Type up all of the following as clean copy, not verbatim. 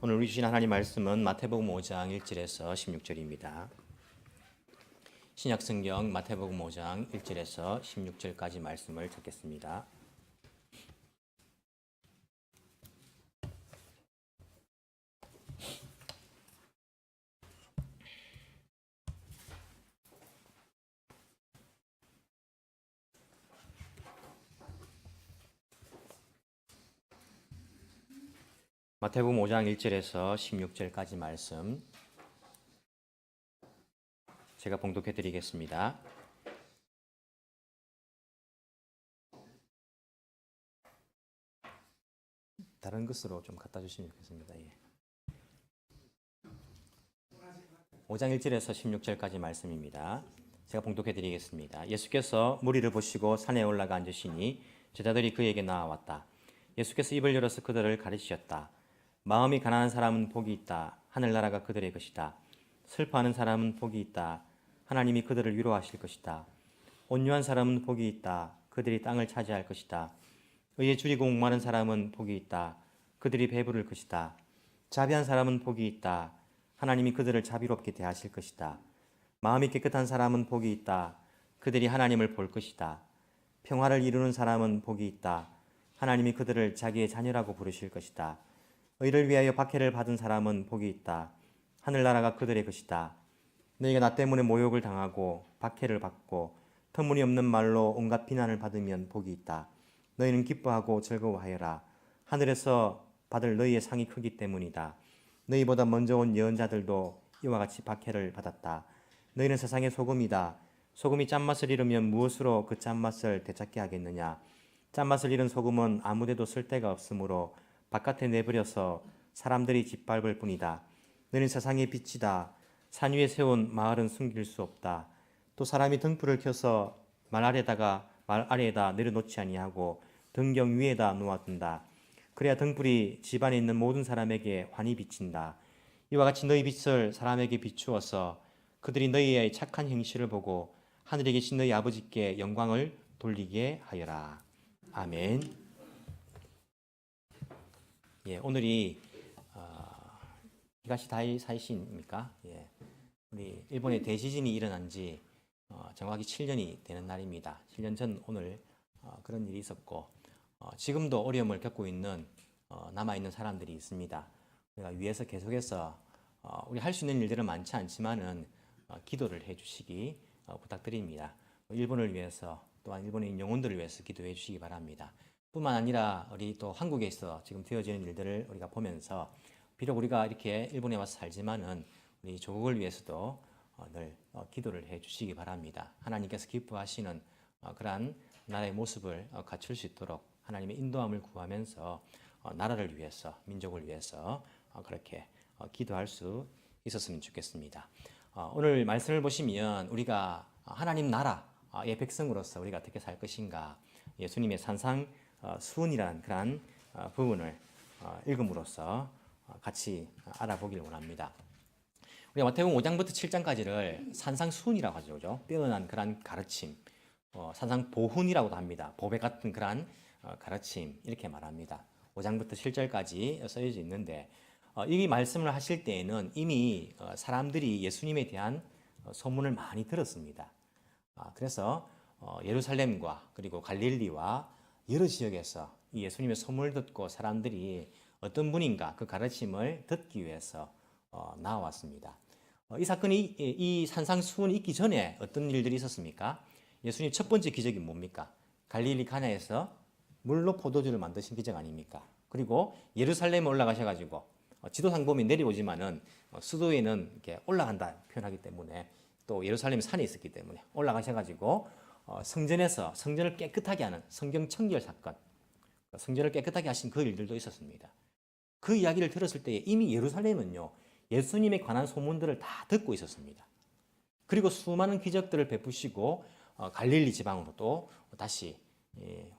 오늘 우리 주신 하나님 말씀은 마태복음 5장 1절에서 16절입니다. 신약성경 마태복음 5장 1절에서 16절까지 말씀을 듣겠습니다. 마태복음 5장 1절에서 16절까지 말씀 제가 봉독해 드리겠습니다. 다른 것으로 좀 갖다 주시면 좋겠습니다. 5장 1절에서 16절까지 말씀입니다. 제가 봉독해 드리겠습니다. 예수께서 무리를 보시고 산에 올라가 앉으시니 제자들이 그에게 나아왔다. 예수께서 입을 열어서 그들을 가르치셨다. 마음이 가난한 사람은 복이 있다. 하늘나라가 그들의 것이다. 슬퍼하는 사람은 복이 있다. 하나님이 그들을 위로하실 것이다. 온유한 사람은 복이 있다. 그들이 땅을 차지할 것이다. 의에 줄이고 목마른 사람은 복이 있다. 그들이 배부를 것이다. 자비한 사람은 복이 있다. 하나님이 그들을 자비롭게 대하실 것이다. 마음이 깨끗한 사람은 복이 있다. 그들이 하나님을 볼 것이다. 평화를 이루는 사람은 복이 있다. 하나님이 그들을 자기의 자녀라고 부르실 것이다. 의를 위하여 박해를 받은 사람은 복이 있다. 하늘나라가 그들의 것이다. 너희가 나 때문에 모욕을 당하고 박해를 받고 터무니없는 말로 온갖 비난을 받으면 복이 있다. 너희는 기뻐하고 즐거워하여라. 하늘에서 받을 너희의 상이 크기 때문이다. 너희보다 먼저 온 예언자들도 이와 같이 박해를 받았다. 너희는 세상의 소금이다. 소금이 짠맛을 잃으면 무엇으로 그 짠맛을 되찾게 하겠느냐. 짠맛을 잃은 소금은 아무데도 쓸 데가 없으므로 바깥에 내버려서 사람들이 짓밟을 뿐이다. 너는 세상의 빛이다. 산 위에 세운 마을은 숨길 수 없다. 또 사람이 등불을 켜서 말 아래에다 내려놓지 아니하고 등경 위에다 놓아둔다. 그래야 등불이 집안에 있는 모든 사람에게 환히 비친다. 이와 같이 너희 빛을 사람에게 비추어서 그들이 너희의 착한 행실을 보고 하늘에 계신 너희 아버지께 영광을 돌리게 하여라. 아멘. 오늘이 히가시 사이신입니까? 우리 일본의 대지진이 일어난 지 정확히 7년이 되는 날입니다. 7년 전 오늘 그런 일이 있었고 지금도 어려움을 겪고 있는 남아있는 사람들이 있습니다. 우리가 위에서 계속해서 우리 할 수 있는 일들은 많지 않지만은 기도를 해주시기 부탁드립니다. 일본을 위해서 또한 일본의 영혼들을 위해서 기도해 주시기 바랍니다. 뿐만 아니라 우리 또 한국에서 지금 되어지는 일들을 우리가 보면서 비록 우리가 이렇게 일본에 와서 살지만은 우리 조국을 위해서도 늘 기도를 해 주시기 바랍니다. 하나님께서 기뻐하시는 그러한 나라의 모습을 갖출 수 있도록 하나님의 인도함을 구하면서 나라를 위해서, 민족을 위해서 그렇게 기도할 수 있었으면 좋겠습니다. 오늘 말씀을 보시면 우리가 하나님 나라의 백성으로서 우리가 어떻게 살 것인가, 예수님의 산상수훈이라는 그러한 부분을 읽음으로써 같이 알아보기를 원합니다. 우리가 마태복음 5장부터 7장까지를 산상수훈이라고 하죠. 그죠? 빼어난 그러한 가르침, 산상보훈이라고도 합니다. 보배 같은 그러한 가르침 이렇게 말합니다. 5장부터 7절까지 써져 있는데 이 말씀을 하실 때에는 이미 사람들이 예수님에 대한 소문을 많이 들었습니다. 그래서 예루살렘과 그리고 갈릴리와 여러 지역에서 이 예수님의 소문을 듣고 사람들이 어떤 분인가 그 가르침을 듣기 위해서 나왔습니다. 이 사건이 이 산상수훈이 있기 전에 어떤 일들이 있었습니까? 예수님 첫 번째 기적이 뭡니까? 갈릴리 가나에서 물로 포도주를 만드신 기적 아닙니까? 그리고 예루살렘에 올라가셔가지고 지도상 보면 내려오지만은 수도에는 이렇게 올라간다 표현하기 때문에 또 예루살렘 산에 있었기 때문에 올라가셔가지고 성전에서 성전을 깨끗하게 하는 성경 청결 사건, 성전을 깨끗하게 하신 그 일들도 있었습니다. 그 이야기를 들었을 때 이미 예루살렘은요 예수님에 관한 소문들을 다 듣고 있었습니다. 그리고 수많은 기적들을 베푸시고 갈릴리 지방으로 또 다시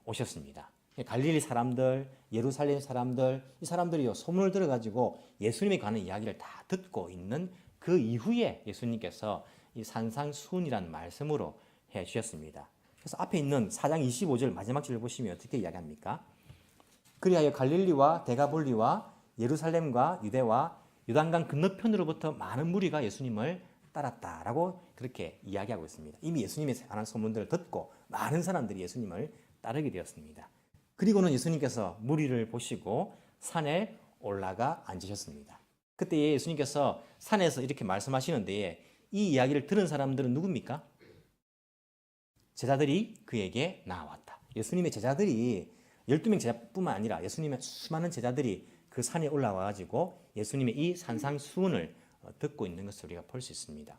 오셨습니다. 갈릴리 사람들, 예루살렘 사람들, 이 사람들이요 소문을 들어가지고 예수님에 관한 이야기를 다 듣고 있는 그 이후에 예수님께서 이 산상수훈이라는 말씀으로 해 주셨습니다. 그래서 앞에 있는 4장 25절 마지막 절을 보시면 어떻게 이야기합니까? 그리하여 갈릴리와 데가볼리와 예루살렘과 유대와 요단강 건너편으로부터 많은 무리가 예수님을 따랐다라고 그렇게 이야기하고 있습니다. 이미 예수님에 관한 소문들을 듣고 많은 사람들이 예수님을 따르게 되었습니다. 그리고는 예수님께서 무리를 보시고 산에 올라가 앉으셨습니다. 그때 예수님께서 산에서 이렇게 말씀하시는데 이 이야기를 들은 사람들은 누굽니까? 제자들이 그에게 나왔다. 예수님의 제자들이 12명 제자뿐만 아니라 예수님의 수많은 제자들이 그 산에 올라와 가지고 예수님의 이 산상수훈을 듣고 있는 것을 우리가 볼 수 있습니다.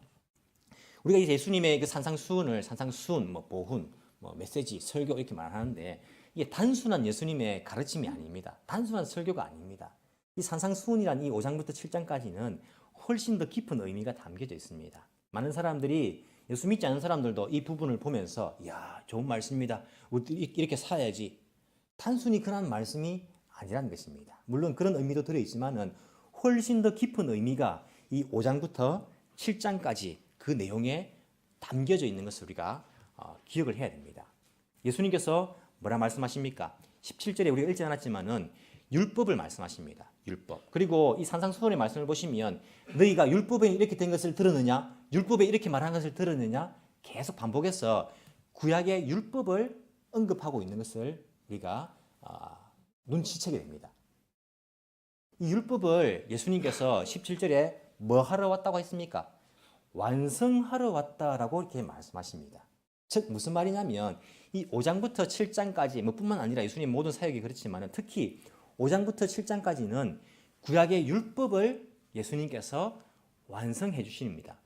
우리가 이제 예수님의 그 산상수훈을 산상수훈, 보훈, 메시지, 설교 이렇게 말하는데 이게 단순한 예수님의 가르침이 아닙니다. 단순한 설교가 아닙니다. 이 산상수훈이란 이 5장부터 7장까지는 훨씬 더 깊은 의미가 담겨져 있습니다. 많은 사람들이 예수 믿지 않는 사람들도 이 부분을 보면서 야, 좋은 말씀입니다. 이렇게 살아야지. 단순히 그런 말씀이 아니라는 것입니다. 물론 그런 의미도 들어있지만은 훨씬 더 깊은 의미가 이 5장부터 7장까지 그 내용에 담겨져 있는 것을 우리가 기억을 해야 됩니다. 예수님께서 뭐라 말씀하십니까? 17절에 우리가 읽지 않았지만은 율법을 말씀하십니다. 율법. 그리고 이 산상수훈의 말씀을 보시면 너희가 율법에 이렇게 된 것을 들었느냐? 율법에 이렇게 말한 것을 들었느냐? 계속 반복해서 구약의 율법을 언급하고 있는 것을 우리가 눈치채게 됩니다. 이 율법을 예수님께서 17절에 뭐 하러 왔다고 했습니까? 완성하러 왔다라고 이렇게 말씀하십니다. 즉 무슨 말이냐면 이 5장부터 7장까지 뿐만 아니라 예수님 모든 사역이 그렇지만 특히 5장부터 7장까지는 구약의 율법을 예수님께서 완성해 주십니다.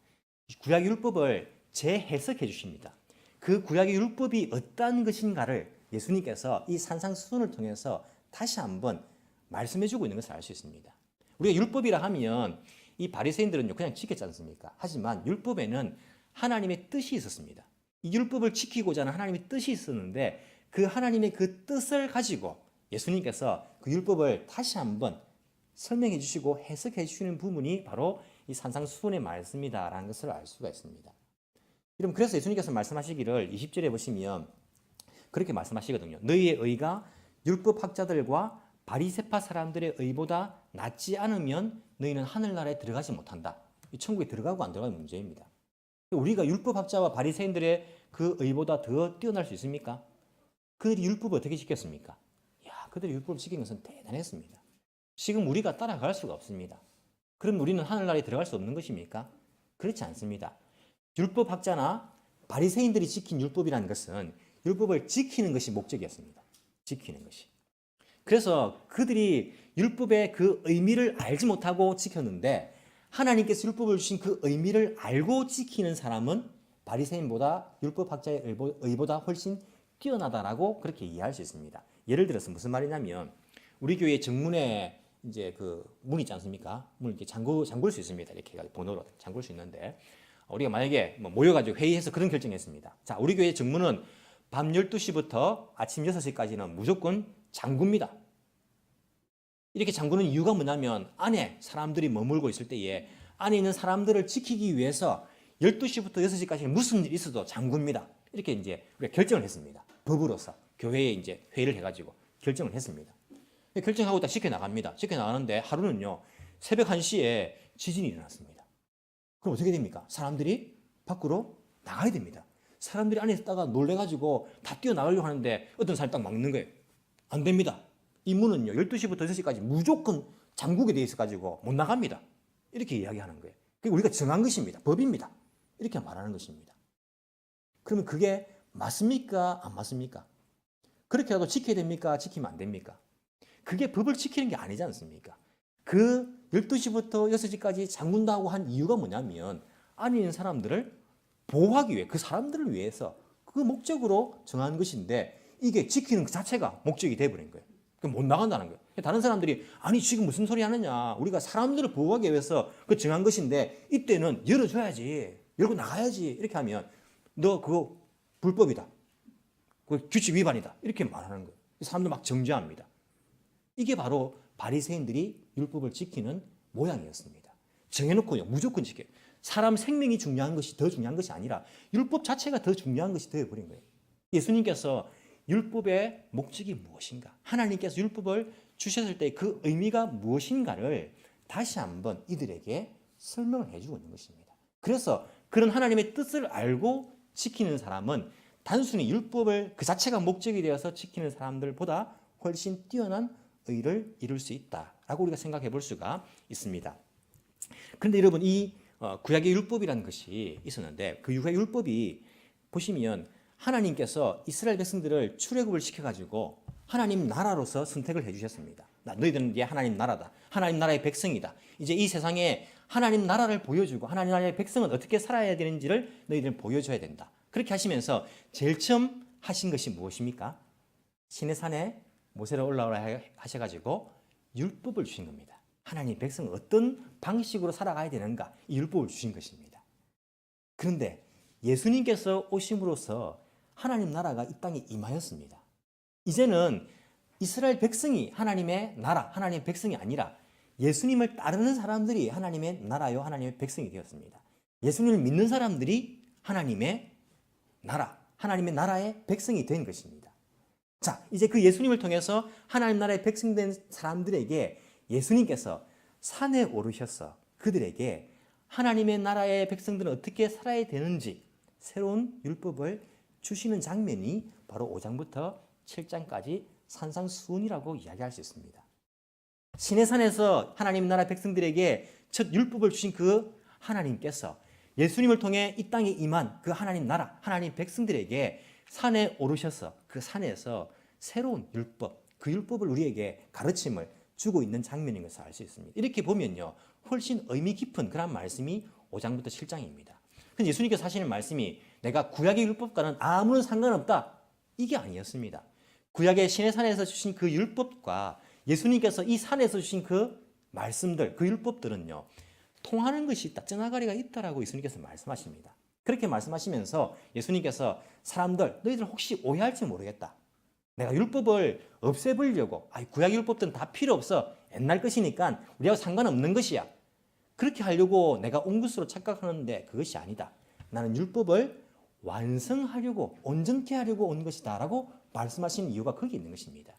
구약의 율법을 재해석해 주십니다. 그 구약의 율법이 어떠한 것인가를 예수님께서 이 산상수훈을 통해서 다시 한번 말씀해 주고 있는 것을 알 수 있습니다. 우리가 율법이라 하면 이 바리새인들은 그냥 지켰지 않습니까? 하지만 율법에는 하나님의 뜻이 있었습니다. 이 율법을 지키고자 하는 하나님의 뜻이 있었는데 그 하나님의 그 뜻을 가지고 예수님께서 그 율법을 다시 한번 설명해 주시고 해석해 주시는 부분이 바로 이 산상수훈의 말씀이다라는 것을 알 수가 있습니다. 여러분 그래서 예수님께서 말씀하시기를 20절에 보시면 그렇게 말씀하시거든요. 너희의 의가 율법학자들과 바리새파 사람들의 의보다 낫지 않으면 너희는 하늘나라에 들어가지 못한다. 이 천국에 들어가고 안 들어가는 문제입니다. 우리가 율법학자와 바리새인들의 그 의보다 더 뛰어날 수 있습니까? 그들이 율법을 어떻게 지켰습니까? 그들이 율법을 지킨 것은 대단했습니다. 지금 우리가 따라갈 수가 없습니다. 그럼 우리는 하늘나라에 들어갈 수 없는 것입니까? 그렇지 않습니다. 율법학자나 바리새인들이 지킨 율법이라는 것은 율법을 지키는 것이 목적이었습니다. 지키는 것이. 그래서 그들이 율법의 그 의미를 알지 못하고 지켰는데 하나님께서 율법을 주신 그 의미를 알고 지키는 사람은 바리새인보다 율법학자의 의보다 훨씬 뛰어나다라고 그렇게 이해할 수 있습니다. 예를 들어서 무슨 말이냐면 우리 교회 정문에 이제 그 문 있지 않습니까? 문 이렇게 잠글 수 있습니다. 이렇게 번호로 잠글 수 있는데 우리가 만약에 모여가지고 회의해서 그런 결정했습니다. 자, 우리 교회 정문은 밤 12시부터 아침 6시까지는 무조건 잠굽니다. 이렇게 잠그는 이유가 뭐냐면 안에 사람들이 머물고 있을 때에 안에 있는 사람들을 지키기 위해서 12시부터 6시까지 무슨 일이 있어도 잠굽니다. 이렇게 이제 우리가 결정을 했습니다. 법으로서 교회에 이제 회의를 해가지고 결정을 했습니다. 결정하고 딱 지켜나갑니다. 지켜나가는데 하루는요 새벽 1시에 지진이 일어났습니다. 그럼 어떻게 됩니까? 사람들이 밖으로 나가야 됩니다. 사람들이 안에 있다가 놀래가지고 다 뛰어나가려고 하는데 어떤 사람이 딱 막는 거예요. 안 됩니다. 이 문은요 12시부터 6시까지 무조건 잠그게 돼 있어가지고 못 나갑니다. 이렇게 이야기하는 거예요. 그게 우리가 정한 것입니다. 법입니다. 이렇게 말하는 것입니다. 그러면 그게 맞습니까? 안 맞습니까? 그렇게라도 지켜야 됩니까? 지키면 안 됩니까? 그게 법을 지키는 게 아니지 않습니까? 그 12시부터 6시까지 잠근다고 한 이유가 뭐냐면 안에 있는 사람들을 보호하기 위해 그 사람들을 위해서 그 목적으로 정한 것인데 이게 지키는 그 자체가 목적이 돼버린 거예요. 그럼 못 나간다는 거예요. 다른 사람들이 아니 지금 무슨 소리 하느냐 우리가 사람들을 보호하기 위해서 그 정한 것인데 이때는 열어줘야지 열고 나가야지 이렇게 하면 너 그거 불법이다. 그 규칙 위반이다. 이렇게 말하는 거예요. 사람들 막 정죄합니다. 이게 바로 바리새인들이 율법을 지키는 모양이었습니다. 정해놓고요. 무조건 지켜요. 사람 생명이 중요한 것이 더 중요한 것이 아니라 율법 자체가 더 중요한 것이 되어버린 거예요. 예수님께서 율법의 목적이 무엇인가? 하나님께서 율법을 주셨을 때 그 의미가 무엇인가를 다시 한번 이들에게 설명을 해주고 있는 것입니다. 그래서 그런 하나님의 뜻을 알고 지키는 사람은 단순히 율법을 그 자체가 목적이 되어서 지키는 사람들보다 훨씬 뛰어난 의를 이룰 수 있다라고 우리가 생각해 볼 수가 있습니다. 그런데 여러분, 이 구약의 율법이라는 것이 있었는데 그 구약의 율법이 보시면 하나님께서 이스라엘 백성들을 출애굽을 시켜가지고 하나님 나라로서 선택을 해주셨습니다. 너희들은 이제 하나님 나라다. 하나님 나라의 백성이다. 이제 이 세상에 하나님 나라를 보여주고 하나님 나라의 백성은 어떻게 살아야 되는지를 너희들은 보여줘야 된다. 그렇게 하시면서 제일 처음 하신 것이 무엇입니까? 시내산에 모세를 올라오라 하셔가지고 율법을 주신 겁니다. 하나님 백성은 어떤 방식으로 살아가야 되는가, 이 율법을 주신 것입니다. 그런데 예수님께서 오심으로써 하나님 나라가 이 땅에 임하였습니다. 이제는 이스라엘 백성이 하나님의 나라, 하나님의 백성이 아니라 예수님을 따르는 사람들이 하나님의 나라요, 하나님의 백성이 되었습니다. 예수님을 믿는 사람들이 하나님의 나라, 하나님의 나라의 백성이 된 것입니다. 자, 이제 그 예수님을 통해서 하나님 나라의 백성 된 사람들에게 예수님께서 산에 오르셔서 그들에게 하나님의 나라의 백성들은 어떻게 살아야 되는지 새로운 율법을 주시는 장면이 바로 5장부터 7장까지 산상수훈이라고 이야기할 수 있습니다. 시내산에서 하나님 나라 백성들에게 첫 율법을 주신 그 하나님께서 예수님을 통해 이 땅에 임한 그 하나님 나라, 하나님 백성들에게 산에 오르셔서 그 산에서 새로운 율법, 그 율법을 우리에게 가르침을 주고 있는 장면인 것을 알 수 있습니다. 이렇게 보면요, 훨씬 의미 깊은 그런 말씀이 5장부터 7장입니다. 근데 예수님께서 하시는 말씀이 내가 구약의 율법과는 아무런 상관없다, 이게 아니었습니다. 구약의 시내산에서 주신 그 율법과 예수님께서 이 산에서 주신 그 말씀들, 그 율법들은요, 통하는 것이 있다, 쩌나가리가 있다라고 예수님께서 말씀하십니다. 그렇게 말씀하시면서 예수님께서 사람들, 너희들 혹시 오해할지 모르겠다. 내가 율법을 없애버리려고, 구약 율법들은 다 필요 없어, 옛날 것이니까 우리하고 상관없는 것이야, 그렇게 하려고 내가 온 것으로 착각하는데 그것이 아니다. 나는 율법을 완성하려고, 온전케 하려고 온 것이다 라고 말씀하시는 이유가 거기 있는 것입니다.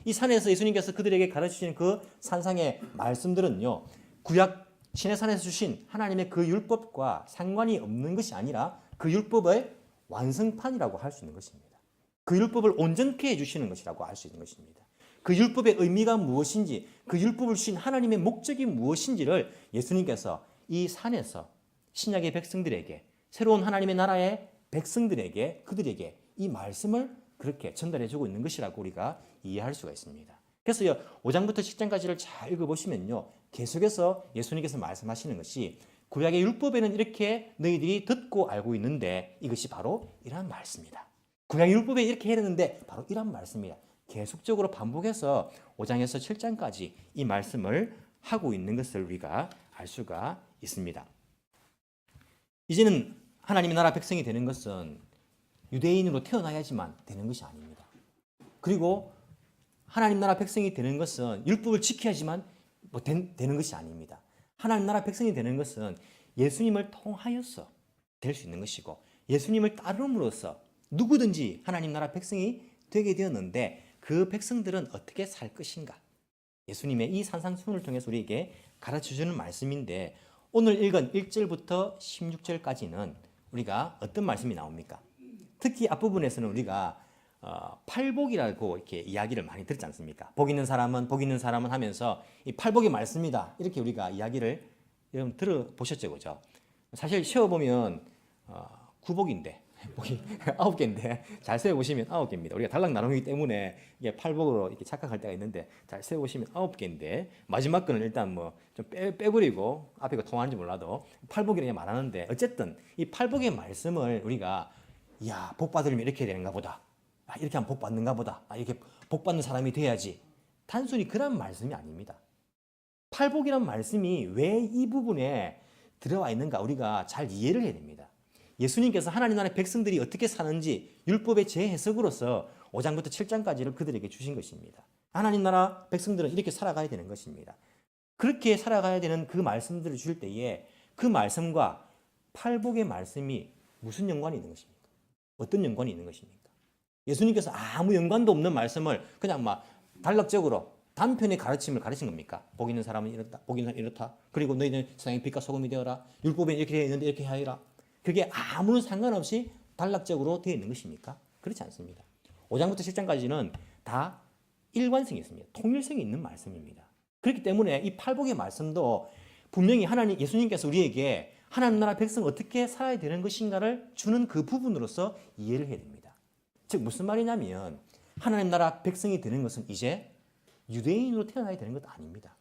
이 산에서 예수님께서 그들에게 가르치시는 그 산상의 말씀들은요, 구약 시내산에서 주신 하나님의 그 율법과 상관이 없는 것이 아니라 그 율법의 완성판이라고 할 수 있는 것입니다. 그 율법을 온전케 해주시는 것이라고 할 수 있는 것입니다. 그 율법의 의미가 무엇인지, 그 율법을 주신 하나님의 목적이 무엇인지를 예수님께서 이 산에서 신약의 백성들에게, 새로운 하나님의 나라의 백성들에게, 그들에게 이 말씀을 그렇게 전달해주고 있는 것이라고 우리가 이해할 수가 있습니다. 그래서 5장부터 10장까지를 잘 읽어보시면요, 계속해서 예수님께서 말씀하시는 것이 구약의 율법에는 이렇게 너희들이 듣고 알고 있는데 이것이 바로 이러한 말씀이다. 구약의 율법에 이렇게 해야 되는데 바로 이러한 말씀이다. 계속적으로 반복해서 5장에서 7장까지 이 말씀을 하고 있는 것을 우리가 알 수가 있습니다. 이제는 하나님의 나라 백성이 되는 것은 유대인으로 태어나야지만 되는 것이 아닙니다. 그리고 하나님 나라 백성이 되는 것은 율법을 지켜야지만 되는 것이 아닙니다. 하나님 나라 백성이 되는 것은 예수님을 통하여서 될 수 있는 것이고, 예수님을 따름으로써 누구든지 하나님 나라 백성이 되게 되었는데 그 백성들은 어떻게 살 것인가? 예수님의 이 산상수훈을 통해서 우리에게 가르쳐주는 말씀인데, 오늘 읽은 1절부터 16절까지는 우리가 어떤 말씀이 나옵니까? 특히 앞부분에서는 우리가 팔복이라고 이렇게 이야기를 많이 듣지 않습니까? 복 있는 사람은 하면서 이 팔복의 말씀이다, 이렇게 우리가 이야기를 여러분 들어보셨죠, 그죠? 사실 세어보면 9복인데 복이 9개인데 잘 세어보시면 9개입니다. 우리가 달랑 나누기 때문에 이게 팔복으로 이렇게 착각할 때가 있는데, 잘 세어보시면 9개인데 마지막 거는 일단 뭐 좀 빼버리고 앞에 거 통하는지 몰라도 팔복이라고 말하는데, 어쨌든 이 팔복의 말씀을 우리가 복 받으려면 이렇게 되는가 보다, 이렇게 하면 복 받는가 보다, 이렇게 복 받는 사람이 돼야지, 단순히 그런 말씀이 아닙니다. 팔복이란 말씀이 왜 이 부분에 들어와 있는가 우리가 잘 이해를 해야 됩니다. 예수님께서 하나님 나라의 백성들이 어떻게 사는지 율법의 재해석으로서 5장부터 7장까지를 그들에게 주신 것입니다. 하나님 나라 백성들은 이렇게 살아가야 되는 것입니다. 그렇게 살아가야 되는 그 말씀들을 주실 때에 그 말씀과 팔복의 말씀이 무슨 연관이 있는 것입니까? 어떤 연관이 있는 것입니까? 예수님께서 아무 연관도 없는 말씀을 그냥 막 단락적으로 단편의 가르침을 가르친 겁니까? 복 있는 사람은 이렇다, 복 있는 사람은 이렇다. 그리고 너희는 세상의 빛과 소금이 되어라. 율법에 이렇게 되어 있는데 이렇게 하여라. 그게 아무런 상관없이 단락적으로 되어 있는 것입니까? 그렇지 않습니다. 5장부터 10장까지는 다 일관성이 있습니다. 통일성이 있는 말씀입니다. 그렇기 때문에 이 팔복의 말씀도 분명히 하나님, 예수님께서 우리에게 하나님 나라 백성은 어떻게 살아야 되는 것인가를 주는 그 부분으로서 이해를 해야 됩니다. 즉 무슨 말이냐면 하나님 나라 백성이 되는 것은 이제 유대인으로 태어나야 되는 것 아닙니다.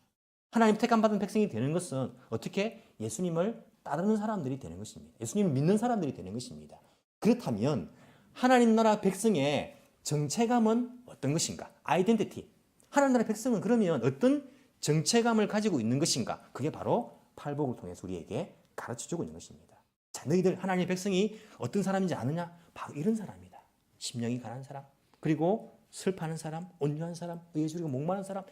하나님 택함받은 백성이 되는 것은 어떻게 예수님을 따르는 사람들이 되는 것입니다. 예수님을 믿는 사람들이 되는 것입니다. 그렇다면 하나님 나라 백성의 정체감은 어떤 것인가? 아이덴티티. 하나님 나라 백성은 그러면 어떤 정체감을 가지고 있는 것인가? 그게 바로 팔복을 통해서 우리에게 가르쳐주고 있는 것입니다. 자, 너희들 하나님의 백성이 어떤 사람인지 아느냐? 바로 이런 사람이다. 심령이 가난한 사람, 그리고 슬퍼하는 사람, 온유한 사람, 의에 줄이고 목마른 사람,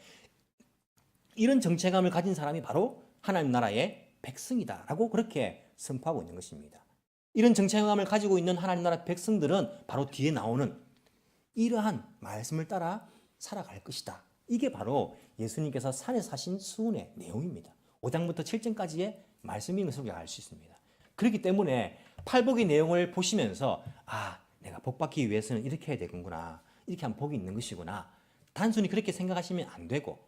이런 정체감을 가진 사람이 바로 하나님 나라의 백성이다라고 그렇게 선포하고 있는 것입니다. 이런 정체감을 가지고 있는 하나님 나라 백성들은 바로 뒤에 나오는 이러한 말씀을 따라 살아갈 것이다. 이게 바로 예수님께서 산에서 하신 수훈의 내용입니다. 5장부터 7장까지의 말씀인 것을 우리가 알 수 있습니다. 그렇기 때문에 팔복의 내용을 보시면서 내가 복받기 위해서는 이렇게 해야 되는구나. 이렇게 하면 복이 있는 것이구나. 단순히 그렇게 생각하시면 안 되고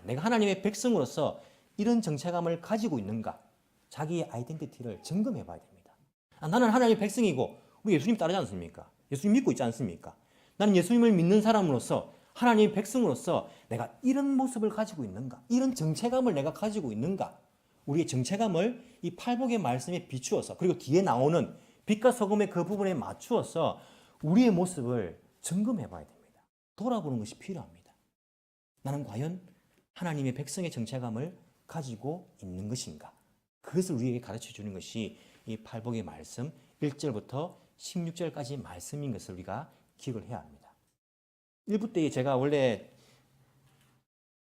내가 하나님의 백성으로서 이런 정체감을 가지고 있는가. 자기의 아이덴티티를 점검해 봐야 됩니다. 나는 하나님의 백성이고 우리 예수님 따르지 않습니까? 예수님 믿고 있지 않습니까? 나는 예수님을 믿는 사람으로서 하나님의 백성으로서 내가 이런 모습을 가지고 있는가? 이런 정체감을 내가 가지고 있는가? 우리의 정체감을 이 팔복의 말씀에 비추어서 그리고 뒤에 나오는 빛과 소금의 그 부분에 맞추어서 우리의 모습을 점검해 봐야 됩니다. 돌아보는 것이 필요합니다. 나는 과연 하나님의 백성의 정체감을 가지고 있는 것인가? 그것을 우리에게 가르쳐 주는 것이 이 팔복의 말씀 1절부터 16절까지 말씀인 것을 우리가 기억을 해야 합니다. 1부 때 제가 원래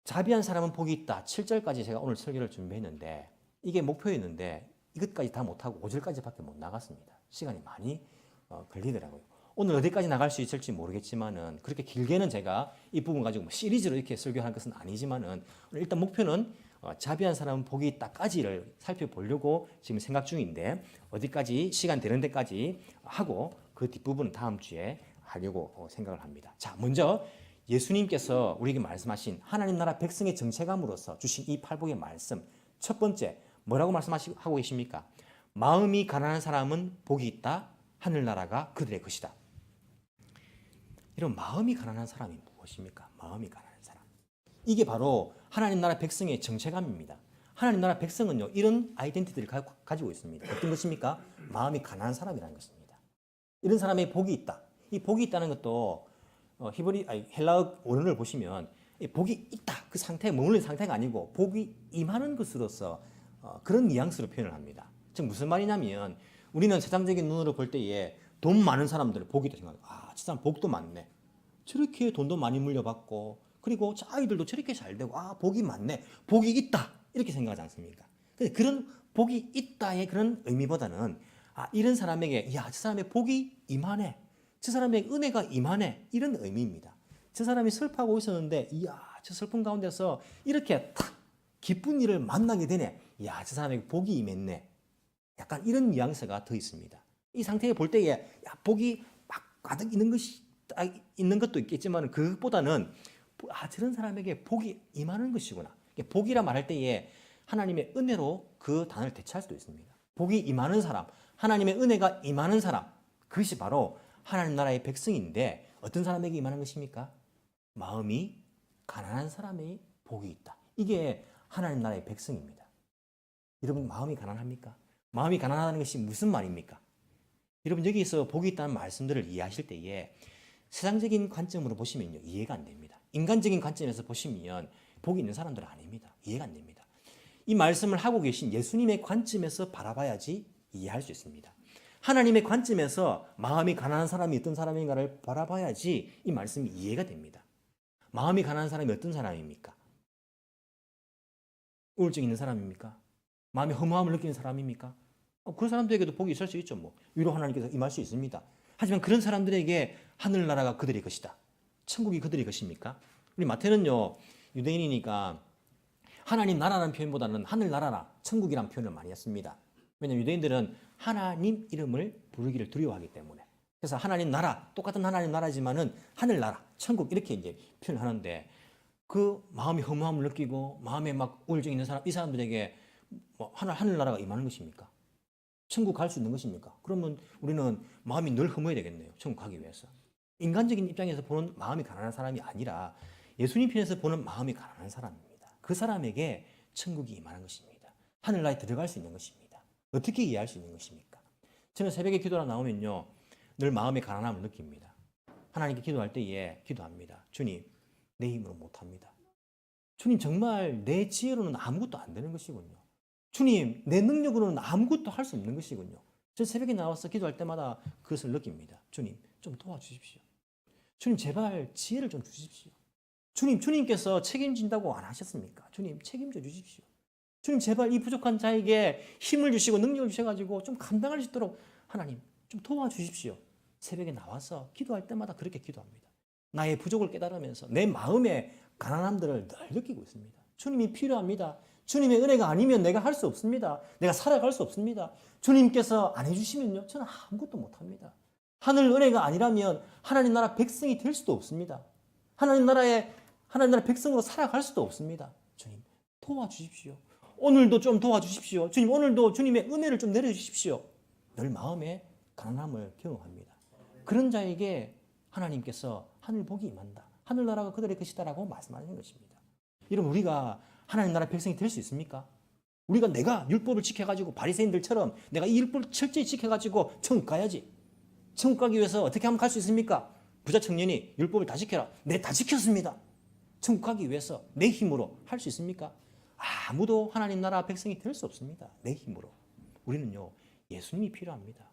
자비한 사람은 복이 있다. 7절까지 제가 오늘 설교를 준비했는데 이게 목표였는데 이것까지 다 못하고 5절까지밖에 못 나갔습니다. 시간이 많이 걸리더라고요. 오늘 어디까지 나갈 수 있을지 모르겠지만은 그렇게 길게는 제가 이 부분 가지고 시리즈로 이렇게 설교하는 것은 아니지만은 일단 목표는 자비한 사람은 복이 있다까지를 살펴보려고 지금 생각 중인데 어디까지 시간 되는 데까지 하고 그 뒷부분은 다음 주에 하려고 생각을 합니다. 자, 먼저 예수님께서 우리에게 말씀하신 하나님 나라 백성의 정체감으로서 주신 이 팔복의 말씀 첫 번째 뭐라고 말씀하고 계십니까? 마음이 가난한 사람은 복이 있다. 하늘나라가 그들의 것이다. 이런 마음이 가난한 사람이 무엇입니까? 마음이 가난한 사람. 이게 바로 하나님 나라 백성의 정체감입니다. 하나님 나라 백성은요 이런 아이덴티티를 가지고 있습니다. 어떤 것입니까? 마음이 가난한 사람이라는 것입니다. 이런 사람의 복이 있다. 이 복이 있다는 것도 헬라어 원어를 보시면 복이 있다 그 상태에 머무는 상태가 아니고 복이 임하는 것으로서 그런 뉘앙스로 표현을 합니다. 즉 무슨 말이냐면 우리는 세상적인 눈으로 볼 때에 돈 많은 사람들을 복이 있다 생각해요. 저 사람 복도 많네. 저렇게 돈도 많이 물려받고 그리고 아이들도 저렇게 잘 되고 복이 많네. 복이 있다. 이렇게 생각하지 않습니까? 근데 그런 복이 있다의 그런 의미보다는 이런 사람에게 저 사람의 복이 임하네. 저 사람에게 은혜가 임하네. 이런 의미입니다. 저 사람이 슬퍼하고 있었는데 저 슬픈 가운데서 이렇게 탁 기쁜 일을 만나게 되네. 저 사람에게 복이 임했네. 약간 이런 뉘앙스가 더 있습니다. 이 상태에 볼 때에 복이 막 가득 있는 것도 있겠지만 그것보다는 저런 사람에게 복이 임하는 것이구나. 복이라 말할 때에 하나님의 은혜로 그 단어를 대체할 수도 있습니다. 복이 임하는 사람, 하나님의 은혜가 임하는 사람, 그것이 바로 하나님 나라의 백성인데 어떤 사람에게 임하는 것입니까? 마음이 가난한 사람의 복이 있다. 이게 하나님 나라의 백성입니다. 여러분 마음이 가난합니까? 마음이 가난하다는 것이 무슨 말입니까? 여러분 여기서 복이 있다는 말씀들을 이해하실 때에 세상적인 관점으로 보시면요 이해가 안 됩니다. 인간적인 관점에서 보시면 복이 있는 사람들은 아닙니다. 이해가 안 됩니다. 이 말씀을 하고 계신 예수님의 관점에서 바라봐야지 이해할 수 있습니다. 하나님의 관점에서 마음이 가난한 사람이 어떤 사람인가를 바라봐야지 이 말씀이 이해가 됩니다. 마음이 가난한 사람이 어떤 사람입니까? 우울증 있는 사람입니까? 마음의 허무함을 느끼는 사람입니까? 그 사람들에게도 복이 있을 수 있죠. 위로 하나님께서 임할 수 있습니다. 하지만 그런 사람들에게 하늘나라가 그들의 것이다. 천국이 그들의 것입니까? 우리 마태는요 유대인이니까 하나님 나라라는 표현보다는 하늘나라나 천국이라는 표현을 많이 했습니다. 왜냐하면 유대인들은 하나님 이름을 부르기를 두려워하기 때문에. 그래서 하나님 나라, 똑같은 하나님 나라지만은 하늘나라, 천국 이렇게 이제 표현하는데 그 마음이 허무함을 느끼고 마음에 막 우울증 있는 사람, 이 사람들에게 뭐 하늘나라가 임하는 것입니까? 천국 갈 수 있는 것입니까? 그러면 우리는 마음이 늘 허무해야 되겠네요. 천국 가기 위해서. 인간적인 입장에서 보는 마음이 가난한 사람이 아니라 예수님 편에서 보는 마음이 가난한 사람입니다. 그 사람에게 천국이 임하는 것입니다. 하늘나라에 들어갈 수 있는 것입니다. 어떻게 이해할 수 있는 것입니까? 저는 새벽에 기도하러 나오면요, 늘 마음의 가난함을 느낍니다. 하나님께 기도할 때에 기도합니다. 주님, 내 힘으로 못합니다. 주님, 정말 내 지혜로는 아무것도 안 되는 것이군요. 주님, 내 능력으로는 아무것도 할 수 없는 것이군요. 저 새벽에 나와서 기도할 때마다 그것을 느낍니다. 주님, 좀 도와주십시오. 주님, 제발 지혜를 좀 주십시오. 주님, 주님께서 책임진다고 안 하셨습니까? 주님, 책임져 주십시오. 주님, 제발 이 부족한 자에게 힘을 주시고 능력을 주셔가지고 좀 감당할 수 있도록 하나님 좀 도와주십시오. 새벽에 나와서 기도할 때마다 그렇게 기도합니다. 나의 부족을 깨달으면서 내 마음의 가난함들을 늘 느끼고 있습니다. 주님이 필요합니다. 주님의 은혜가 아니면 내가 할 수 없습니다. 내가 살아갈 수 없습니다. 주님께서 안 해주시면요, 저는 아무것도 못합니다. 하늘 은혜가 아니라면 하나님 나라 백성이 될 수도 없습니다. 하나님 나라 백성으로 살아갈 수도 없습니다. 주님, 도와주십시오. 오늘도 좀 도와주십시오. 주님, 오늘도 주님의 은혜를 좀 내려주십시오. 늘 마음에 가난함을 경험합니다. 그런 자에게 하나님께서 하늘 복이 임한다. 하늘나라가 그들의 것이다라고 말씀하시는 것입니다. 여러분, 우리가 하나님 나라 백성이 될 수 있습니까? 내가 율법을 지켜가지고 바리새인들처럼 내가 이 율법을 철저히 지켜가지고 천국 가야지. 천국 가기 위해서 어떻게 하면 갈 수 있습니까? 부자 청년이 율법을 다 지켜라. 네, 다 지켰습니다. 천국 가기 위해서 내 힘으로 할 수 있습니까? 아무도 하나님 나라 백성이 될 수 없습니다. 내 힘으로. 우리는요, 예수님이 필요합니다.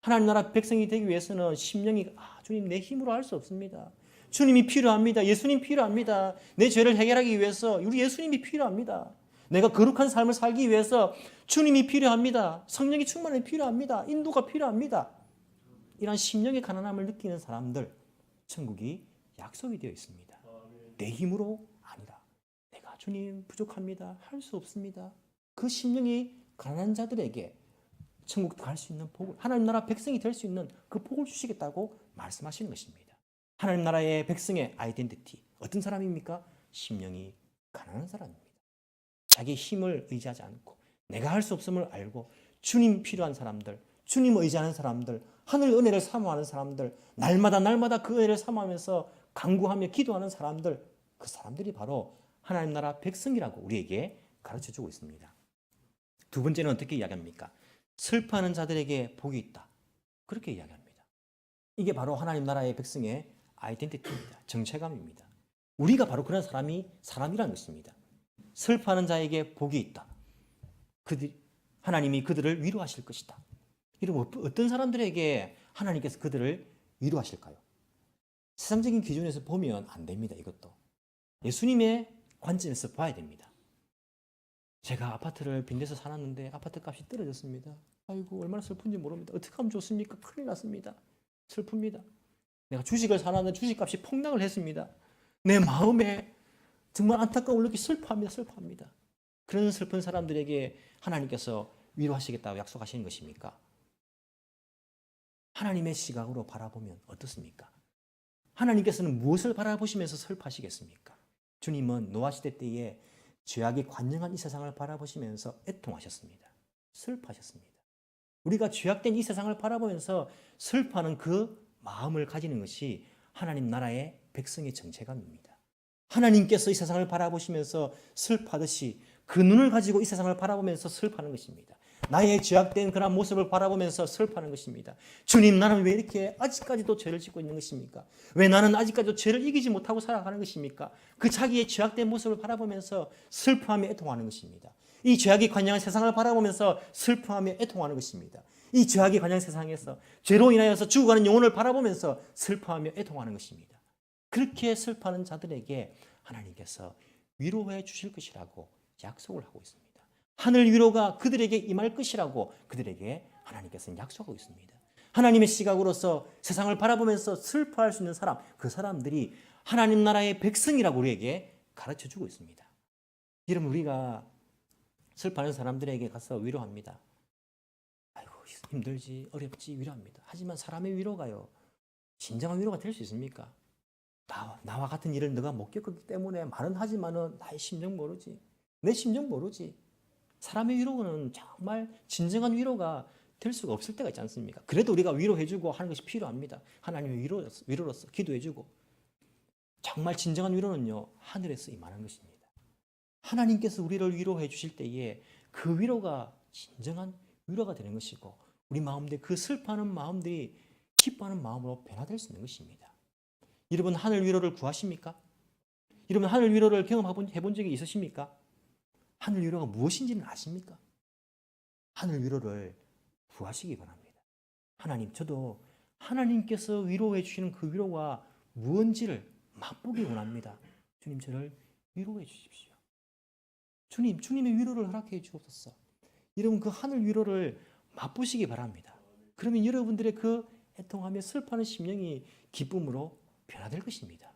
하나님 나라 백성이 되기 위해서는 심령이 주님, 내 힘으로 할 수 없습니다. 주님이 필요합니다. 예수님 필요합니다. 내 죄를 해결하기 위해서 우리 예수님이 필요합니다. 내가 거룩한 삶을 살기 위해서 주님이 필요합니다. 성령이 충만히 필요합니다. 인도가 필요합니다. 이런 심령의 가난함을 느끼는 사람들, 천국이 약속이 되어 있습니다. 내 힘으로 아니라 내가 주님 부족합니다. 할 수 없습니다. 그 심령이 가난한 자들에게 천국 갈 수 있는 복을, 하나님 나라 백성이 될 수 있는 그 복을 주시겠다고 말씀하시는 것입니다. 하나님 나라의 백성의 아이덴티티, 어떤 사람입니까? 심령이 가난한 사람입니다. 자기 힘을 의지하지 않고 내가 할 수 없음을 알고 주님 필요한 사람들, 주님 의지하는 사람들, 하늘 은혜를 사모하는 사람들, 날마다 그 은혜를 사모하면서 간구하며 기도하는 사람들, 그 사람들이 바로 하나님 나라 백성이라고 우리에게 가르쳐주고 있습니다. 두 번째는 어떻게 이야기합니까? 슬퍼하는 자들에게 복이 있다. 그렇게 이야기합니다. 이게 바로 하나님 나라의 백성의 아이덴티티입니다. 정체감입니다. 우리가 바로 그런 사람이라는 것입니다. 슬퍼하는 자에게 복이 있다. 하나님이 그들을 위로하실 것이다. 이런 어떤 사람들에게 하나님께서 그들을 위로하실까요? 세상적인 기준에서 보면 안 됩니다. 이것도 예수님의 관점에서 봐야 됩니다. 제가 아파트를 빈대서 살았는데 아파트 값이 떨어졌습니다. 아이고, 얼마나 슬픈지 모릅니다. 어떻게 하면 좋습니까? 큰일 났습니다. 슬픕니다. 내가 주식을 사놨는데 주식값이 폭락을 했습니다. 내 마음에 정말 안타까움을 느끼고 슬퍼합니다. 그런 슬픈 사람들에게 하나님께서 위로하시겠다고 약속하시는 것입니까? 하나님의 시각으로 바라보면 어떻습니까? 하나님께서는 무엇을 바라보시면서 슬퍼하시겠습니까? 주님은 노아시대 때에 죄악이 관영한 이 세상을 바라보시면서 애통하셨습니다. 슬퍼하셨습니다. 우리가 죄악된 이 세상을 바라보면서 슬퍼하는 그 마음을 가지는 것이 하나님 나라의 백성의 정체감입니다. 하나님께서 이 세상을 바라보시면서 슬퍼하듯이 그 눈을 가지고 이 세상을 바라보면서 슬퍼하는 것입니다. 나의 죄악된 그런 모습을 바라보면서 슬퍼하는 것입니다. 주님, 나는 왜 이렇게 아직까지도 죄를 짓고 있는 것입니까? 왜 나는 아직까지도 죄를 이기지 못하고 살아가는 것입니까? 그 자기의 죄악된 모습을 바라보면서 슬퍼하며 애통하는 것입니다. 이 죄악이 관영한 세상을 바라보면서 슬퍼하며 애통하는 것입니다. 이 죄악이 관영한 세상에서 죄로 인하여서 죽어가는 영혼을 바라보면서 슬퍼하며 애통하는 것입니다. 그렇게 슬퍼하는 자들에게 하나님께서 위로해 주실 것이라고 약속을 하고 있습니다. 하늘 위로가 그들에게 임할 것이라고 그들에게 하나님께서는 약속하고 있습니다. 하나님의 시각으로서 세상을 바라보면서 슬퍼할 수 있는 사람, 그 사람들이 하나님 나라의 백성이라고 우리에게 가르쳐 주고 있습니다. 여러분, 우리가 슬퍼하는 사람들에게 가서 위로합니다. 아이고, 힘들지, 어렵지, 위로합니다. 하지만 사람의 위로가요, 진정한 위로가 될 수 있습니까? 나와 같은 일을 너가 못 겪었기 때문에 말은 하지만은 나의 심정 모르지. 내 심정 모르지. 사람의 위로는 정말 진정한 위로가 될 수가 없을 때가 있지 않습니까? 그래도 우리가 위로해주고 하는 것이 필요합니다. 하나님의 위로로서 기도해주고. 정말 진정한 위로는요, 하늘에서 임하는 것입니다. 하나님께서 우리를 위로해 주실 때에 그 위로가 진정한 위로가 되는 것이고, 우리 마음들, 그 슬퍼하는 마음들이 기뻐하는 마음으로 변화될 수 있는 것입니다. 여러분, 하늘 위로를 구하십니까? 여러분, 하늘 위로를 경험해본 적이 있으십니까? 하늘 위로가 무엇인지는 아십니까? 하늘 위로를 구하시기 바랍니다. 하나님, 저도 하나님께서 위로해 주시는 그 위로가 무엇인지를 맛보기 원합니다. 주님, 저를 위로해 주십시오. 주님, 주님의 위로를 허락해 주옵소서. 여러분, 그 하늘 위로를 맛보시기 바랍니다. 그러면 여러분들의 그 애통하며 슬퍼하는 심령이 기쁨으로 변화될 것입니다.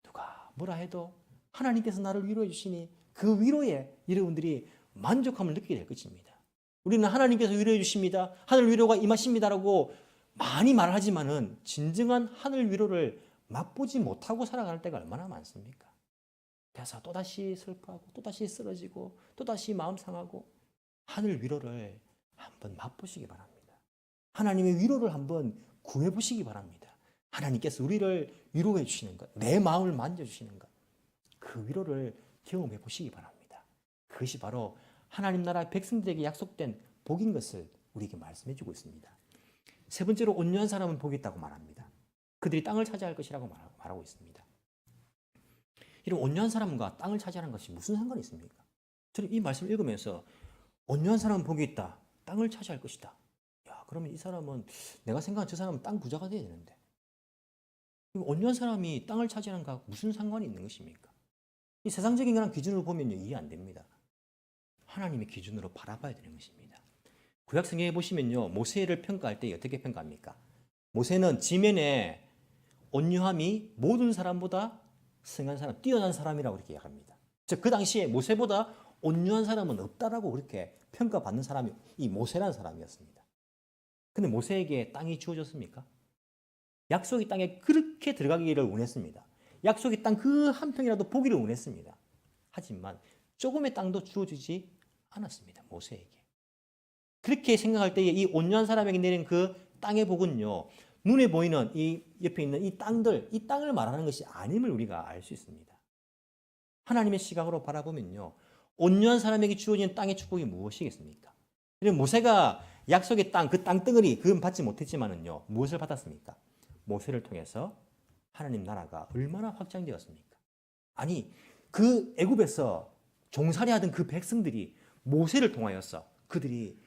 누가 뭐라 해도 하나님께서 나를 위로해 주시니 그 위로에 여러분들이 만족함을 느끼게 될 것입니다. 우리는 하나님께서 위로해 주십니다, 하늘 위로가 임하십니다라고 많이 말하지만은 진정한 하늘 위로를 맛보지 못하고 살아갈 때가 얼마나 많습니까? 그래서 또다시 슬퍼하고 또다시 쓰러지고 또다시 마음 상하고, 하늘 위로를 한번 맛보시기 바랍니다. 하나님의 위로를 한번 구해보시기 바랍니다. 하나님께서 우리를 위로해 주시는 것, 내 마음을 만져주시는 것, 그 위로를 경험해 보시기 바랍니다. 그것이 바로 하나님 나라 백성들에게 약속된 복인 것을 우리에게 말씀해 주고 있습니다. 세 번째로, 온유한 사람은 복이 있다고 말합니다. 그들이 땅을 차지할 것이라고 말하고 있습니다. 이런 온유한 사람과 땅을 차지하는 것이 무슨 상관이 있습니까? 저는 이 말씀을 읽으면서 온유한 사람은 복이 있다, 땅을 차지할 것이다. 야, 그러면 이 사람은, 내가 생각한 저 사람은 땅 부자가 돼야 되는데, 온유한 사람이 땅을 차지하는 것과 무슨 상관이 있는 것입니까? 이 세상적인 그런 기준으로 보면 이해 안 됩니다. 하나님의 기준으로 바라봐야 되는 것입니다. 구약성경에 보시면요, 모세를 평가할 때 어떻게 평가합니까? 모세는 지면에 온유함이 모든 사람보다 승한 사람, 뛰어난 사람이라고 이렇게 이야기합니다. 즉, 그 당시에 모세보다 온유한 사람은 없다라고 그렇게 평가받는 사람이 이 모세라는 사람이었습니다. 근데 모세에게 땅이 주어졌습니까? 약속의 땅에 그렇게 들어가기를 원했습니다. 약속의 땅 그 한 평이라도 보기를 원했습니다. 하지만 조금의 땅도 주어지지 않았습니다, 모세에게. 그렇게 생각할 때에 이 온유한 사람에게 내린 그 땅의 복은요, 눈에 보이는 이 옆에 있는 이 땅들, 이 땅을 말하는 것이 아님을 우리가 알 수 있습니다. 하나님의 시각으로 바라보면요, 온유한 사람에게 주어진 땅의 축복이 무엇이겠습니까? 모세가 약속의 땅, 그 땅덩어리, 그건 받지 못했지만은요, 무엇을 받았습니까? 모세를 통해서 하나님 나라가 얼마나 확장되었습니까? 아니, 그 애굽에서 종살이 하던 그 백성들이 모세를 통하여서 그들이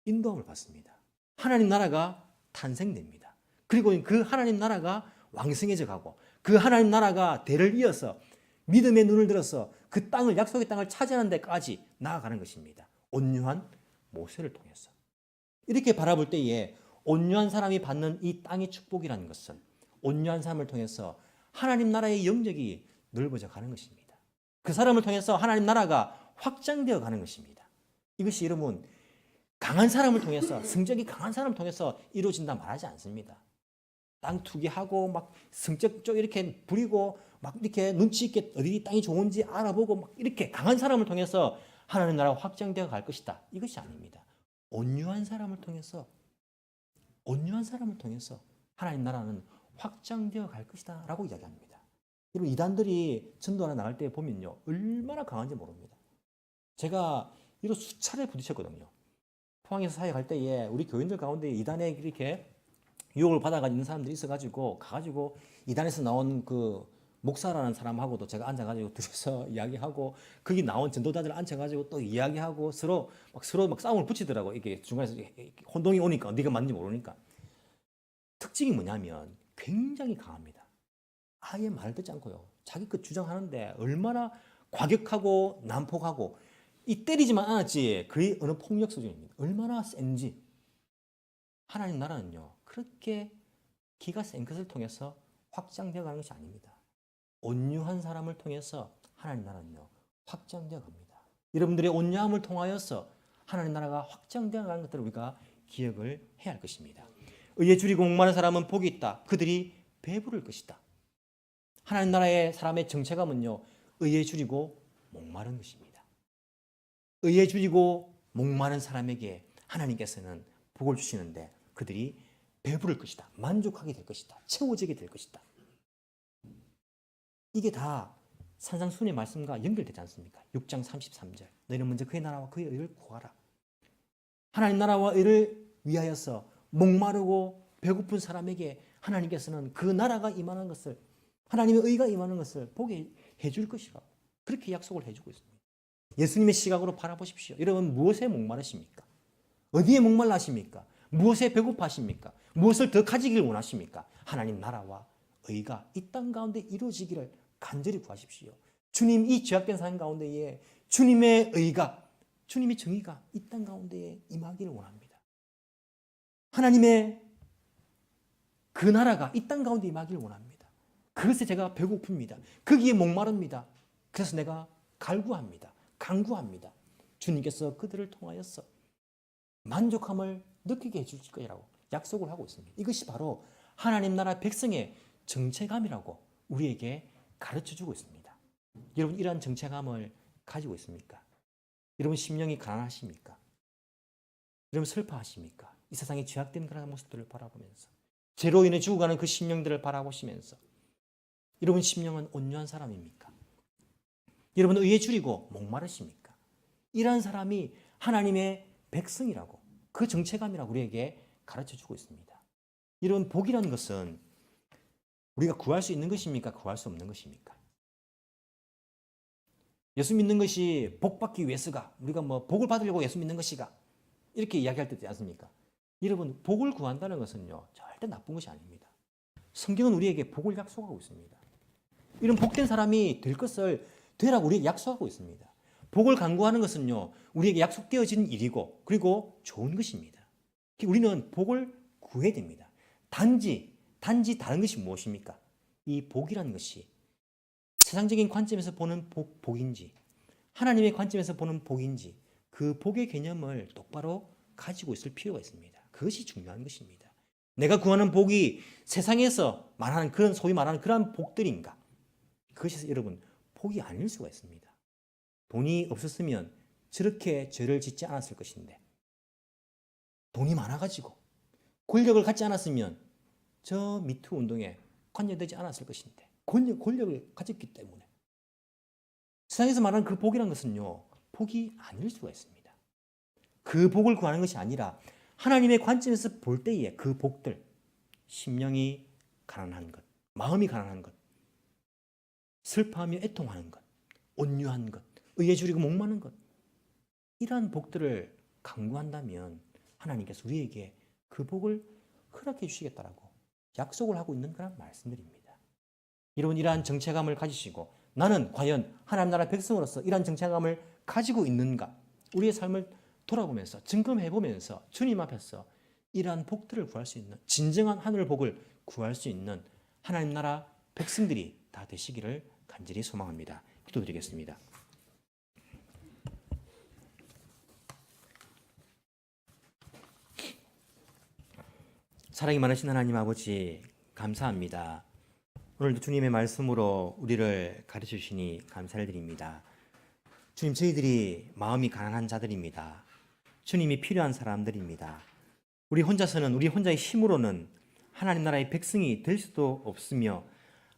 인도함을 받습니다. 하나님 나라가 탄생됩니다. 그리고 그 하나님 나라가 왕성해져 가고, 그 하나님 나라가 대를 이어서 믿음의 눈을 들어서 그 땅을, 약속의 땅을 차지하는 데까지 나아가는 것입니다. 온유한 모세를 통해서. 이렇게 바라볼 때에 온유한 사람이 받는 이 땅의 축복이라는 것은 온유한 사람을 통해서 하나님 나라의 영역이 넓어져 가는 것입니다. 그 사람을 통해서 하나님 나라가 확장되어 가는 것입니다. 이것이 여러분, 강한 사람을 통해서, 성적이 강한 사람을 통해서 이루어진다 말하지 않습니다. 땅 투기하고 막 성적 쪽 이렇게 부리고 막 이렇게 눈치 있게 어디 땅이 좋은지 알아보고 막 이렇게 강한 사람을 통해서 하나님 나라가 확장되어 갈 것이다, 이것이 아닙니다. 온유한 사람을 통해서 하나님 나라는 확장되어 갈 것이다 라고 이야기합니다. 그리고 이단들이 전도하러 나갈 때 보면요, 얼마나 강한지 모릅니다. 제가 이런 수차례 부딪혔거든요. 포항에서 사역할 때에 우리 교인들 가운데 이단에 이렇게 유혹을 받아가 있는 사람들이 있어가지고 가가지고 이단에서 나온 그 목사라는 사람하고도 제가 앉아가지고 둘이서 이야기하고, 거기 나온 전도자들 앉아가지고 또 이야기하고 서로 막 싸움을 붙이더라고. 이게 중간에서 혼동이 오니까 네가 맞는지 모르니까. 특징이 뭐냐면 굉장히 강합니다. 아예 말 듣지 않고요, 자기 것 주장하는데 얼마나 과격하고 난폭하고, 이 때리지만 않았지 거의 어느 폭력 수준입니다. 얼마나 센지. 하나님 나라는요, 그렇게 기가 센 것을 통해서 확장되어 가는 것이 아닙니다. 온유한 사람을 통해서 하나님 나라는요 확장되어 갑니다. 여러분들의 온유함을 통하여서 하나님 나라가 확장되어 가는 것들을 우리가 기억을 해야 할 것입니다. 의에 줄이고 목마른 사람은 복이 있다. 그들이 배부를 것이다. 하나님 나라의 사람의 정체감은요 의에 줄이고 목마른 것입니다. 의에 줄이고 목마른 사람에게 하나님께서는 복을 주시는데 그들이 배부를 것이다. 만족하게 될 것이다. 채워지게 될 것이다. 이게 다 산상수훈의 말씀과 연결되지 않습니까? 6장 33절. 너희는 먼저 그의 나라와 그의 의를 구하라. 하나님 나라와 의를 위하여서 목마르고 배고픈 사람에게 하나님께서는 그 나라가 임하는 것을, 하나님의 의가 임하는 것을 보게 해줄 것이라고 그렇게 약속을 해주고 있습니다. 예수님의 시각으로 바라보십시오. 여러분 무엇에 목마르십니까? 어디에 목말라십니까? 무엇에 배고파십니까? 무엇을 더 가지길 원하십니까? 하나님 나라와 의가 이 땅 가운데 이루어지기를 간절히 구하십시오. 주님 이 죄악된 삶 가운데에 주님의 의가, 주님의 정의가 이 땅 가운데에 임하기를 원합니다. 하나님의 그 나라가 이 땅 가운데 임하기를 원합니다. 그것에 제가 배고픕니다. 거기에 목마릅니다. 그래서 내가 갈구합니다. 간구합니다. 주님께서 그들을 통하여서 만족함을 느끼게 해줄 거라고 약속을 하고 있습니다. 이것이 바로 하나님 나라 백성의 정체감이라고 우리에게 가르쳐주고 있습니다. 여러분 이러한 정체감을 가지고 있습니까? 여러분 심령이 가난하십니까? 여러분 슬퍼하십니까? 이 세상의 죄악된 그런 모습들을 바라보면서 죄로 인해 죽어가는 그 심령들을 바라보시면서 여러분 심령은 온유한 사람입니까? 여러분 의에 줄이고 목마르십니까? 이러한 사람이 하나님의 백성이라고 그 정체감이라고 우리에게 가르쳐주고 있습니다. 여러분 복이라는 것은 우리가 구할 수 있는 것입니까? 구할 수 없는 것입니까? 예수 믿는 것이 복 받기 위해서가, 우리가 뭐 복을 받으려고 예수 믿는 것이가 이렇게 이야기할 때도 있지 않습니까? 여러분 복을 구한다는 것은요 절대 나쁜 것이 아닙니다. 성경은 우리에게 복을 약속하고 있습니다. 이런 복된 사람이 될 것을 되라고 우리에게 약속하고 있습니다. 복을 간구하는 것은요 우리에게 약속되어진 일이고 그리고 좋은 것입니다. 우리는 복을 구해야 됩니다. 단지 다른 것이 무엇입니까? 이 복이라는 것이 세상적인 관점에서 보는 복인지 하나님의 관점에서 보는 복인지 그 복의 개념을 똑바로 가지고 있을 필요가 있습니다. 그것이 중요한 것입니다. 내가 구하는 복이 세상에서 말하는 그런 소위 말하는 그런 복들인가? 그것이 여러분 복이 아닐 수가 있습니다. 돈이 없었으면 저렇게 죄를 짓지 않았을 것인데 돈이 많아가지고 권력을 갖지 않았으면 저 미투 운동에 관여되지 않았을 것인데 권력을 가졌기 때문에 세상에서 말하는 그 복이라는 것은요 복이 아닐 수가 있습니다. 그 복을 구하는 것이 아니라 하나님의 관점에서 볼 때에 그 복들, 심령이 가난한 것, 마음이 가난한 것, 슬퍼하며 애통하는 것, 온유한 것, 의에 줄이고 목마른 것, 이러한 복들을 간구한다면 하나님께서 우리에게 그 복을 허락해 주시겠다라고 약속을 하고 있는 그런 말씀들입니다. 여러분 이러한 정체감을 가지시고 나는 과연 하나님 나라 백성으로서 이러한 정체감을 가지고 있는가? 우리의 삶을 돌아보면서 점검해보면서 주님 앞에서 이러한 복들을 구할 수 있는 진정한 하늘 복을 구할 수 있는 하나님 나라 백성들이 다 되시기를 간절히 소망합니다. 기도드리겠습니다. 사랑이 많으신 하나님 아버지 감사합니다. 오늘도 주님의 말씀으로 우리를 가르쳐 주시니 감사를 드립니다. 주님 저희들이 마음이 가난한 자들입니다. 주님이 필요한 사람들입니다. 우리 혼자서는 우리 혼자의 힘으로는 하나님 나라의 백성이 될 수도 없으며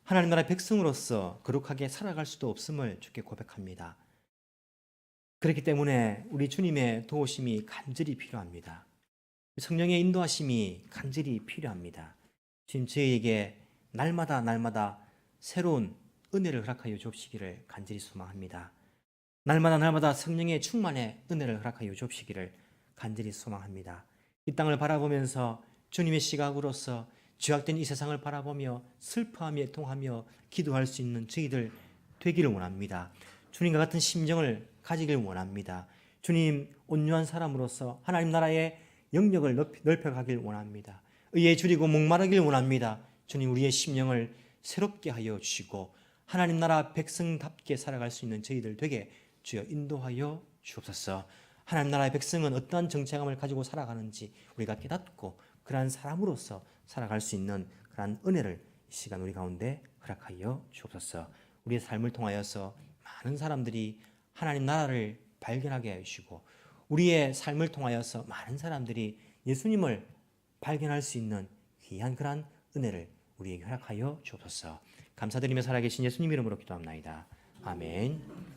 하나님 나라의 백성으로서 거룩하게 살아갈 수도 없음을 주께 고백합니다. 그렇기 때문에 우리 주님의 도우심이 간절히 필요합니다. 성령의 인도하심이 간절히 필요합니다. 주님 저희에게 날마다 새로운 은혜를 허락하여 주옵시기를 간절히 소망합니다. 날마다 성령의 충만의 은혜를 허락하여 주옵시기를 간절히 소망합니다. 이 땅을 바라보면서 주님의 시각으로서 죄악된 이 세상을 바라보며 슬퍼하며 애통하며 기도할 수 있는 저희들 되기를 원합니다. 주님과 같은 심정을 가지길 원합니다. 주님 온유한 사람으로서 하나님 나라의 영역을 넓혀가길 원합니다. 의에 줄이고 목마르길 원합니다. 주님 우리의 심령을 새롭게 하여 주시고 하나님 나라 백성답게 살아갈 수 있는 저희들 되게 주여 인도하여 주옵소서. 하나님 나라의 백성은 어떠한 정체감을 가지고 살아가는지 우리가 깨닫고 그러한 사람으로서 살아갈 수 있는 그러한 은혜를 이 시간 우리 가운데 허락하여 주옵소서. 우리의 삶을 통하여서 많은 사람들이 하나님 나라를 발견하게 하시고 우리의 삶을 통하여서 많은 사람들이 예수님을 발견할 수 있는 귀한 그러한 은혜를 우리에게 허락하여 주옵소서. 감사드리며 살아계신 예수님 이름으로 기도합나이다. 아멘.